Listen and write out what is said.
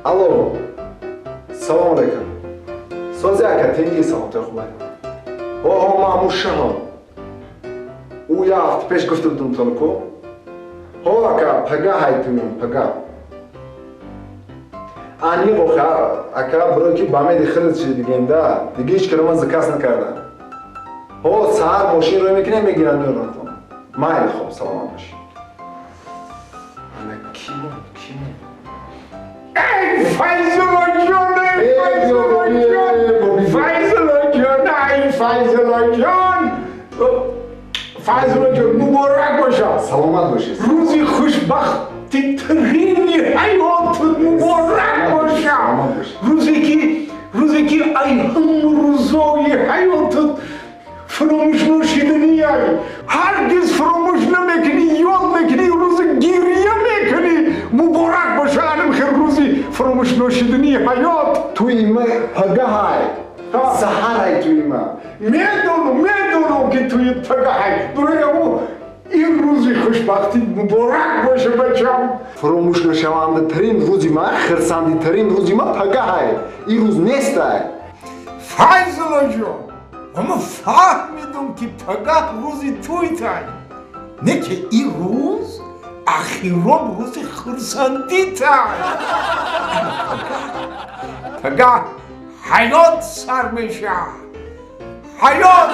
الو سلام علیکم سازی اکا تنگی سلام تا خوبه هو معموش شهر او یا هفت پیش گفته بودم تلکو هو اکا پگاه های تویم پگاه آنی بخا اکا برای که با می خرید شد دیگنده دیگه هیچ کلمه زکاس نکردن هو ساعت ماشین رو میکنه میگیرن دور نتون مایل خوب سلام باشی انا کیم ای فیضل جان فیضل جان مبارک باشه سلامت باشی روزی خوشبختی ترینی حیاتت مبارک باشه روزی که ای هم روزای حیاتت فراموش نشدنی هرگز فراموش نمیکنی یاد میکنی روز گریه میکنی مبارک باشه انم خیر روزی فراموش نشدنی حیات توی ما پگاه های سهر های توی ما میدونم که توی پگاه های برای او این روزی خوشبختی مبارک باشه بچم فراموش نشونده ترین روزی ما خرسندی ترین روزی ما پگاه های این روز نیست فیضل جان اما فهمیدم که پگاه روزی توی تای نه که این روز اخیرا روز خرسندی تای پگاه حیات سر میشه حیات